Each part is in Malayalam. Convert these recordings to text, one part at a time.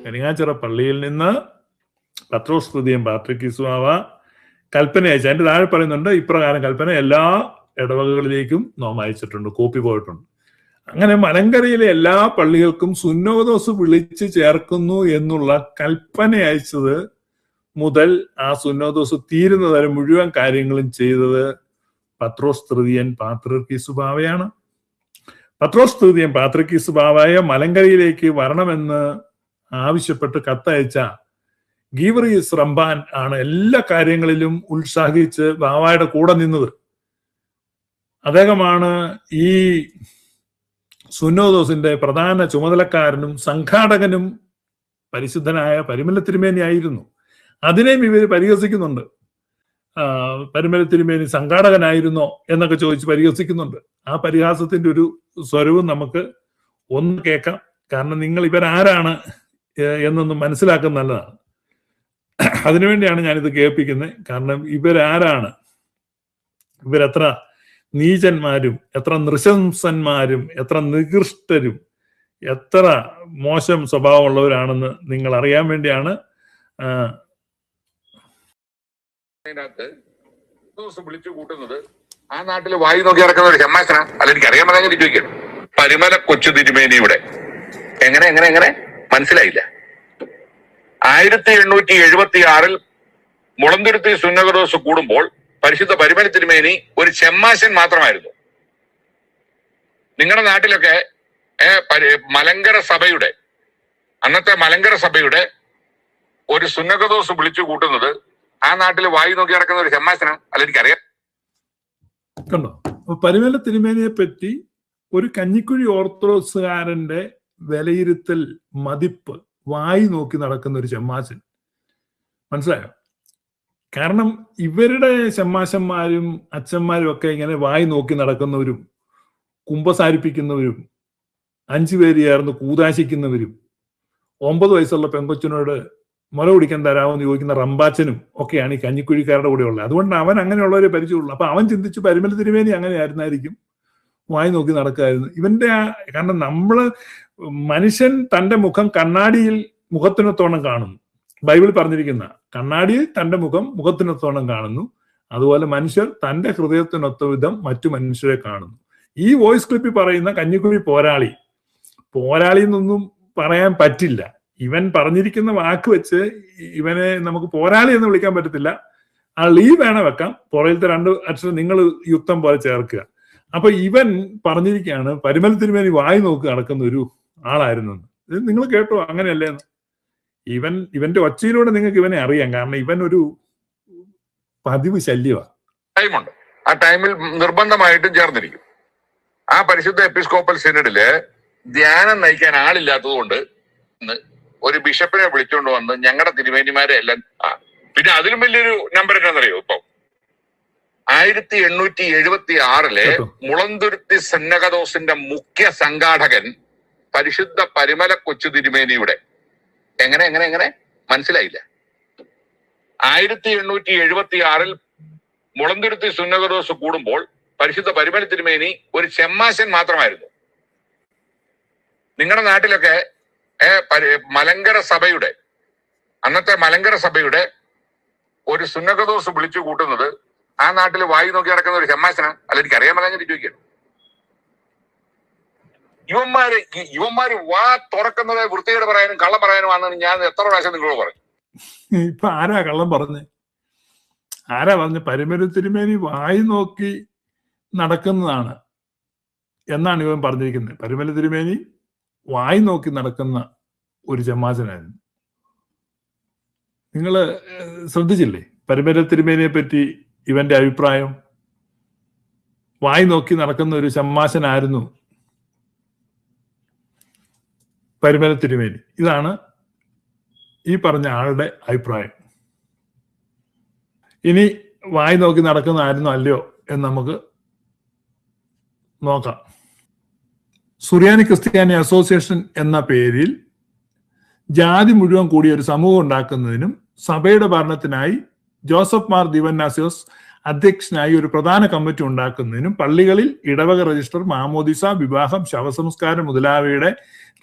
കണിങ്ങാച്ചിറ പള്ളിയിൽ നിന്ന് പത്രോസ് തൃതീയൻ പാത്രിക്കീസ് ബാവ കൽപ്പന അയച്ചു. അതിന്റെ താഴെ പറയുന്നുണ്ട്, ഇപ്രകാരം കൽപ്പന എല്ലാ ഇടവകകളിലേക്കും നാം അയച്ചിട്ടുണ്ട്, കോപ്പി പോയിട്ടുണ്ട്. അങ്ങനെ മലങ്കരയിലെ എല്ലാ പള്ളികൾക്കും സുന്നോദോസ് വിളിച്ച് ചേർക്കുന്നു എന്നുള്ള കൽപ്പന അയച്ചത് മുതൽ ആ സുന്നോദോസ് തീരുന്നവരെ മുഴുവൻ കാര്യങ്ങളും ചെയ്തത് പത്രോസ് തൃതീയൻ പാത്രിക്കീസ് ബാവയാണ്. പത്രോസ് തൃതീയൻ പാത്രിക്കീസ് ബാവയെ മലങ്കരയിലേക്ക് വരണമെന്ന് ആവശ്യപ്പെട്ട് കത്തയച്ച ഗീവറീസ് റംബാൻ ആണ് എല്ലാ കാര്യങ്ങളിലും ഉത്സാഹിച്ച് ബാവയുടെ കൂടെ നിന്നത്. അദ്ദേഹമാണ് ഈ സുന്നോദോസിന്റെ പ്രധാന ചുമതലക്കാരനും സംഘാടകനും പരിശുദ്ധനായ പരിമല തിരുമേനിയായിരുന്നു. അതിനെയും ഇവർ പരിഹസിക്കുന്നുണ്ട്. പരിമല തിരുമേനി സംഘാടകനായിരുന്നോ എന്നൊക്കെ ചോദിച്ച് പരിഹസിക്കുന്നുണ്ട്. ആ പരിഹാസത്തിന്റെ ഒരു സ്വരവും നമുക്ക് ഒന്ന് കേൾക്കാം. കാരണം നിങ്ങൾ ഇവരാരാണ് എന്നൊന്നും മനസ്സിലാക്കുന്ന നല്ലതാണ്. അതിനുവേണ്ടിയാണ് ഞാനിത് കേൾപ്പിക്കുന്നത്. കാരണം ഇവരാരാണ്, ഇവരെത്ര നീചന്മാരും എത്ര നൃശംസന്മാരും എത്ര നികൃഷ്ടരും എത്ര മോശം സ്വഭാവമുള്ളവരാണെന്ന് നിങ്ങൾ അറിയാൻ വേണ്ടിയാണ്. വിളിച്ചു കൂട്ടുന്നത് ആ നാട്ടിൽ വായി നോക്കി ഇറക്കുന്ന ഒരു ചെമ്മാശന അല്ല, എനിക്ക് അറിയാൻ പറ്റാൻ ചോദിക്കണം. പരിമല കൊച്ചു തിരുമേനിയുടെ എങ്ങനെ എങ്ങനെ എങ്ങനെ മനസ്സിലായില്ല. 1876 മുളന്തുരുത്തി സുന്നകദോസ് കൂടുമ്പോൾ പരിശുദ്ധ പരിമല തിരുമേനി ഒരു ചെമ്മാശൻ മാത്രമായിരുന്നു. നിങ്ങളുടെ നാട്ടിലൊക്കെ മലങ്കര സഭയുടെ അന്നത്തെ മലങ്കര സഭയുടെ ഒരു സുന്നകദോസ് വിളിച്ചു കൂട്ടുന്നത് ആ നാട്ടിൽ വായി നോക്കി നടക്കുന്ന ഒരു ചെമ്മാശന അല്ല, എനിക്കറിയാം. കണ്ടോ, പരിമല തിരുമേനിയെ പറ്റി ഒരു കഞ്ഞിക്കുഴി ഓർത്തഡോക്സുകാരന്റെ വിലയിരുത്തൽ, മതിപ്പ് വായി നോക്കി നടക്കുന്ന ഒരു ചെമ്മാശൻ. മനസ്സിലായോ? കാരണം ഇവരുടെ ചെമ്മാശന്മാരും അച്ഛന്മാരും ഒക്കെ ഇങ്ങനെ വായി നോക്കി നടക്കുന്നവരും കുമ്പസാരിപ്പിക്കുന്നവരും 5 പേര് ചേർന്ന് കൂതാശിക്കുന്നവരും 9 വയസ്സുള്ള പെങ്കൊച്ചിനോട് മുല കുടിക്കാൻ തരാമെന്ന് ചോദിക്കുന്ന റമ്പാച്ചനും ഒക്കെയാണ് ഈ കഞ്ഞിക്കുഴിക്കാരുടെ കൂടെ ഉള്ളത്. അതുകൊണ്ട് അവൻ അങ്ങനെയുള്ളവരെ പരിചയമുള്ളൂ. അപ്പൊ അവൻ ചിന്തിച്ചു പരിമല തിരുമേനി അങ്ങനെ ആയിരുന്നായിരിക്കും, വായി നോക്കി നടക്കായിരുന്നു. ഇവന്റെ കാരണം മനുഷ്യൻ തന്റെ മുഖം കണ്ണാടിയിൽ മുഖത്തിനൊത്തോണം കാണുന്നു. ബൈബിൾ പറഞ്ഞിരിക്കുന്ന കണ്ണാടിയിൽ തന്റെ മുഖം മുഖത്തിനൊത്തോണം കാണുന്നു. അതുപോലെ മനുഷ്യർ തന്റെ ഹൃദയത്തിനൊത്ത വിധം മറ്റു മനുഷ്യരെ കാണുന്നു. ഈ വോയിസ് ക്ലിപ്പിൽ പറയുന്ന കഞ്ഞിക്കുഴി പോരാളി എന്നൊന്നും പറയാൻ പറ്റില്ല. ഇവൻ പറഞ്ഞിരിക്കുന്ന വാക്ക് വെച്ച് ഇവനെ നമുക്ക് പോരാളി എന്ന് വിളിക്കാൻ പറ്റത്തില്ല. ആ ലീവ് വേണം വെക്കാം, പുറയിലത്തെ 2 അക്ഷരം നിങ്ങൾ യുക്തം പോലെ ചേർക്കുക. അപ്പൊ ഇവൻ പറഞ്ഞിരിക്കുകയാണ് പരിമല തിരുമേനി വായി നോക്കി നടക്കുന്ന ഒരു ആളായിരുന്നു. ഇത് നിങ്ങൾ കേട്ടോ, അങ്ങനെയല്ലേന്ന്. ഇവന്റെ ഒച്ചയിലൂടെ നിങ്ങൾക്ക് ഇവനെ അറിയാം. കാരണം ഇവൻ ഒരു പതിവ് ശല്യമാണ്. ടൈമുണ്ട്, ആ ടൈമിൽ നിർബന്ധമായിട്ടും ചേർന്നിരിക്കും. ആ പരിശുദ്ധ എപ്പിസ്കോപ്പൽ സിനഡില് ധ്യാനം നയിക്കാൻ ആളില്ലാത്തത് കൊണ്ട് ഒരു ബിഷപ്പിനെ വിളിച്ചുകൊണ്ട് വന്ന് ഞങ്ങളുടെ തിരുമേനിമാരെ എല്ലാം പിന്നെ അതിലും വലിയൊരു നമ്പർ എന്നാന്നറിയോ, ഇപ്പൊ 1876 മുളന്തുരുത്തി സുന്നകദോസിന്റെ മുഖ്യ സംഘാടകൻ പരിശുദ്ധ പരിമല കൊച്ചു തിരുമേനിയുടെ എങ്ങനെ എങ്ങനെ എങ്ങനെ മനസ്സിലായില്ല. 1876 മുളന്തുരുത്തി സുന്നകദോസ് കൂടുമ്പോൾ പരിശുദ്ധ പരിമല തിരുമേനി ഒരു ചെമ്മാശൻ മാത്രമായിരുന്നു. നിങ്ങളുടെ നാട്ടിലൊക്കെ മലങ്കര സഭയുടെ അന്നത്തെ മലങ്കര സഭയുടെ ഒരു സുന്നകദോസ് വിളിച്ചു കൂട്ടുന്നത് ആ നാട്ടിൽ വായി നോക്കി നടക്കുന്ന ഒരു ചെമ്മാശന അല്ല, എനിക്ക് അറിയാൻ പറ്റാൻ ചോദിക്കണം. ഇവന്മാര് വാ തുറക്കുന്നത് വൃത്തികേട് പറയാനും കള്ളം പറയാനുമാണെന്ന് ഞാൻ എത്ര പ്രാവശ്യം നിങ്ങളോട് പറഞ്ഞു. ഇപ്പൊ ആരാ കള്ളം പറഞ്ഞ്? ആരാ പറഞ്ഞ്? പരിമല തിരുമേനി വായി നോക്കി നടക്കുന്നതാണ് എന്നാണ് ഇവൻ പറഞ്ഞിരിക്കുന്നത്. പരിമല തിരുമേനി വായി നോക്കി നടക്കുന്ന ഒരു ചെമ്മാശനായിരുന്നു. നിങ്ങൾ ശ്രദ്ധിച്ചില്ലേ പരിമല തിരുമേനിയെ പറ്റി ഇവന്റെ അഭിപ്രായം? വായി നോക്കി നടക്കുന്ന ഒരു ചെമ്മാശനായിരുന്നു പരിമല തിരുമേനി. ഇതാണ് ഈ പറഞ്ഞ ആളുടെ അഭിപ്രായം. ഇനി വായി നോക്കി നടക്കുന്നതായിരുന്നോ അല്ലയോ എന്ന് നമുക്ക് നോക്കാം. സുറിയാനി ക്രിസ്ത്യാനി അസോസിയേഷൻ എന്ന പേരിൽ ജാതി മുഴുവൻ കൂടിയ ഒരു സമൂഹം ഉണ്ടാക്കുന്നതിനും സഭയുടെ ഭരണത്തിനായി ജോസഫ് മാർ ദിവന്നാസിയോസ് അധ്യക്ഷനായി ഒരു പ്രധാന കമ്മിറ്റി ഉണ്ടാക്കുന്നതിനും പള്ളികളിൽ ഇടവക രജിസ്റ്റർ, മാമോദിസ, വിവാഹം, ശവസംസ്കാരം മുതലായവയുടെ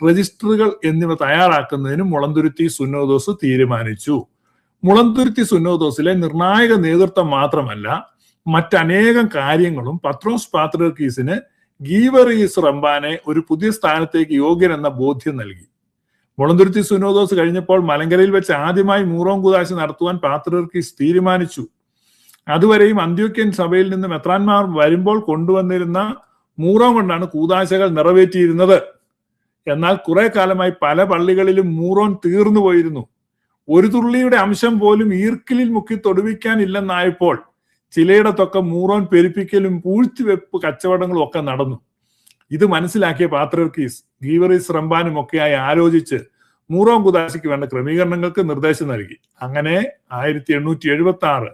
രജിസ്റ്ററുകൾ എന്നിവ തയ്യാറാക്കുന്നതിനും മുളന്തുരുത്തി സുന്നോദോസ് തീരുമാനിച്ചു. മുളന്തുരുത്തി സുന്നോദോസിലെ നിർണായക നേതൃത്വം മാത്രമല്ല, മറ്റനേകം കാര്യങ്ങളും പത്രോസ് പാത്രിയർക്കീസിന് ഗീവറീസ് റമ്പാനെ ഒരു പുതിയ സ്ഥാനത്തേക്ക് യോഗ്യനെന്ന ബോധ്യം നൽകി. മുളന്തുരുത്തി സുന്നോദോസ് കഴിഞ്ഞപ്പോൾ മലങ്കരയിൽ വെച്ച് ആദ്യമായി മൂറോം കൂദാശ നടത്തുവാൻ പാത്രിയർക്കീസ് തീരുമാനിച്ചു. അതുവരെയും അന്ത്യോക്യൻ സഭയിൽ നിന്ന് മെത്രാന്മാർ വരുമ്പോൾ കൊണ്ടുവന്നിരുന്ന മൂറോം കൊണ്ടാണ് കൂദാശകൾ നിറവേറ്റിയിരുന്നത്. എന്നാൽ കുറെ കാലമായി പല പള്ളികളിലും മൂറോൻ തീർന്നു പോയിരുന്നു. ഒരു തുള്ളിയുടെ അംശം പോലും ഈർക്കിലിൽ മുക്കി തൊടുവിക്കാനില്ലെന്നായപ്പോൾ ചിലയിടത്തൊക്കെ മൂറോൻ പെരുപ്പിക്കലും പൂഴ്ത്തിവെപ്പ് കച്ചവടങ്ങളും ഒക്കെ നടന്നു. ഇത് മനസ്സിലാക്കിയ പാത്രിയർക്കീസ് ഗീവറീസ് റമ്പാനും ഒക്കെയായി ആലോചിച്ച് മൂറോം കൂദാശയ്ക്ക് വേണ്ട ക്രമീകരണങ്ങൾക്ക് നിർദ്ദേശം നൽകി. അങ്ങനെ 1876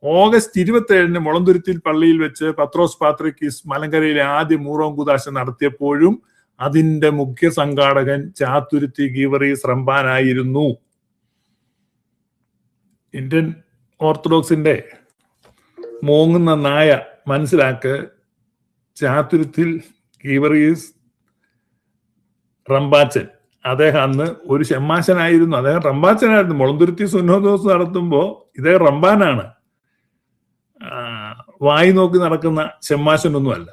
ഓഗസ്റ്റ് 27 മുളന്തുരുത്തിൽ പള്ളിയിൽ വെച്ച് പത്രോസ് പാത്രിയർക്കീസ് മലങ്കരയിലെ ആദ്യ മൂറോം കൂദാശ നടത്തിയപ്പോഴും അതിന്റെ മുഖ്യ സംഘാടകൻ ചാത്തുരുത്തി ഗീവറീസ് റമ്പാനായിരുന്നു. ഇന്ത്യൻ ഓർത്തഡോക്സിന്റെ മോങ്ങുന്ന നായ മനസ്സിലാക്ക്, ചാത്തുരുത്തിൽ ഗീവറീസ് റമ്പാച്ചൻ അദ്ദേഹം അന്ന് ഒരു ഷെമ്മാശനായിരുന്നു. അദ്ദേഹം റമ്പാച്ചനായിരുന്നു. മുളന്തുരുത്തി സുന്നോദോസ് നടത്തുമ്പോൾ ഇദ്ദേഹം റമ്പാനാണ്. വായി നോക്കി നടക്കുന്ന ഷെമ്മാശനൊന്നുമല്ല.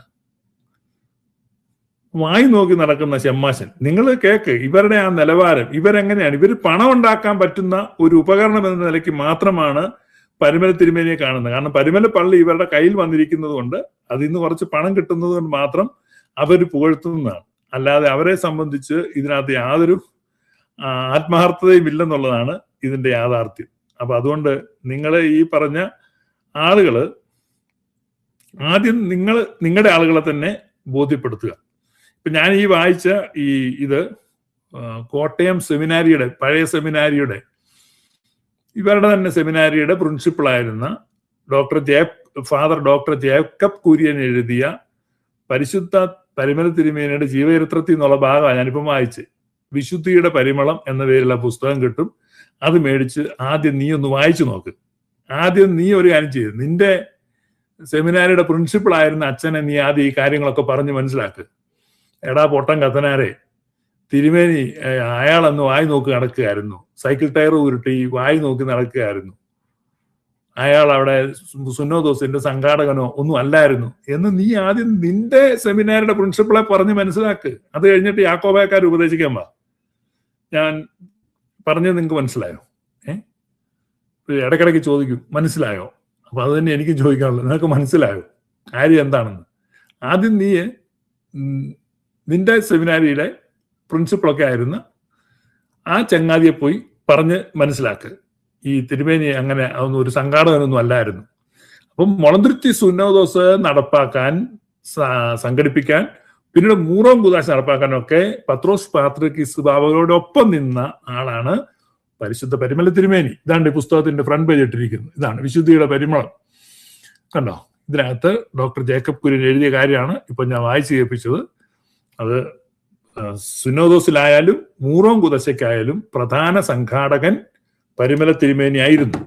വായി നോക്കി നടക്കുന്ന ഷെമ്മാശൻ. നിങ്ങൾ കേക്ക് ഇവരുടെ ആ നിലവാരം. ഇവരെങ്ങനെയാണ്? ഇവർ പണം ഉണ്ടാക്കാൻ പറ്റുന്ന ഒരു ഉപകരണം എന്ന നിലയ്ക്ക് മാത്രമാണ് പരുമല തിരുമേനിയെ കാണുന്നത്. കാരണം പരുമല പള്ളി ഇവരുടെ കയ്യിൽ വന്നിരിക്കുന്നത് കൊണ്ട്, അതിൽ നിന്ന് കുറച്ച് പണം കിട്ടുന്നത് കൊണ്ട് മാത്രം അവർ പുകഴ്ത്തുന്നതാണ്. അല്ലാതെ അവരെ സംബന്ധിച്ച് ഇതിനകത്ത് യാതൊരു ആത്മാർത്ഥതയും ഇല്ലെന്നുള്ളതാണ് ഇതിന്റെ യാഥാർത്ഥ്യം. അപ്പൊ അതുകൊണ്ട് നിങ്ങൾ ഈ പറഞ്ഞ ആളുകള് ആദ്യം നിങ്ങളുടെ ആളുകളെ തന്നെ ബോധ്യപ്പെടുത്തുക. ഇപ്പൊ ഞാൻ ഈ വായിച്ച ഇത് കോട്ടയം സെമിനാരിയുടെ, പഴയ സെമിനാരിയുടെ, ഇവരുടെ തന്നെ സെമിനാരിയുടെ പ്രിൻസിപ്പളായിരുന്ന ഫാദർ ഡോക്ടർ ജേക്കബ് കുര്യൻ എഴുതിയ പരിശുദ്ധ പരുമല തിരുമേനിയുടെ ജീവചരിത്രത്തിൽ നിന്നുള്ള ഭാഗമാണ് ഞാനിപ്പം വായിച്ച്. വിശുദ്ധിയുടെ പരിമളം എന്ന പേരിലുള്ള പുസ്തകം കിട്ടും. അത് മേടിച്ച് ആദ്യം നീ ഒന്ന് വായിച്ചു നോക്ക്. ആദ്യം നീ ഒരു കാര്യം ചെയ്ത് നിന്റെ സെമിനാരിയുടെ പ്രിൻസിപ്പൾ ആയിരുന്ന അച്ഛനെ നീ ആദ്യം ഈ കാര്യങ്ങളൊക്കെ പറഞ്ഞ് മനസ്സിലാക്ക്. എടാ പൊട്ടൻ കത്തനാരെ, തിരുമേനി അയാളന്ന് വായി നോക്കി നടക്കുകയായിരുന്നു. സൈക്കിൾ ടയർ ഉരുട്ടി വായി നോക്കി നടക്കുകയായിരുന്നു. അയാൾ അവിടെ സുന്നോദോസിന്റെ സംഘാടകനോ ഒന്നും അല്ലായിരുന്നു എന്ന് നീ ആദ്യം നിന്റെ സെമിനാരിയുടെ പ്രിൻസിപ്പളെ പറഞ്ഞ് മനസ്സിലാക്ക്. അത് കഴിഞ്ഞിട്ട് യാക്കോബായക്കാർ ഉപദേശിക്കാൻ വാ. ഞാൻ പറഞ്ഞത് നിങ്ങൾക്ക് മനസ്സിലായോ? ഇടയ്ക്കിടയ്ക്ക് ചോദിക്കും മനസ്സിലായോ? അപ്പൊ അത് തന്നെ എനിക്കും ചോദിക്കാനുള്ളത്, നിനക്ക് മനസ്സിലായോ കാര്യം എന്താണെന്ന്? ആദ്യം നീ നിന്റെ സെമിനാരിയുടെ പ്രിൻസിപ്പളൊക്കെ ആയിരുന്ന ആ ചങ്ങാതിയെ പോയി പറഞ്ഞ് മനസ്സിലാക്ക്. ഈ തിരുമേനി അങ്ങനെ അതൊന്നും ഒരു സംഘാടകനൊന്നും അല്ലായിരുന്നു. അപ്പം മുളന്തുരുത്തി സുന്നോദോസ് നടപ്പാക്കാൻ, സംഘടിപ്പിക്കാൻ, പിന്നീട് മൂറോം കൂദാശ നടപ്പാക്കാനൊക്കെ പത്രോസ് പാത്രിയർക്കീസ് ബാബയോടൊപ്പം നിന്ന ആളാണ് പരിശുദ്ധ പരുമല തിരുമേനി. ഇതാണ് ഈ പുസ്തകത്തിന്റെ ഫ്രണ്ട് പേജ് ഇട്ടിരിക്കുന്നത്. ഇതാണ് വിശുദ്ധിയുടെ പരിമളം. കണ്ടോ? ഇതിനകത്ത് ഡോക്ടർ ജേക്കബ് കുര്യൻ എഴുതിയ കാര്യമാണ് ഇപ്പൊ ഞാൻ വായിച്ചു കേൾപ്പിച്ചത്. അത് സുന്നോദോസിലായാലും മൂറോം കൂദാശയ്ക്കായാലും പ്രധാന സംഘാടകൻ പരുമല തിരുമേനി ആയിരുന്നു.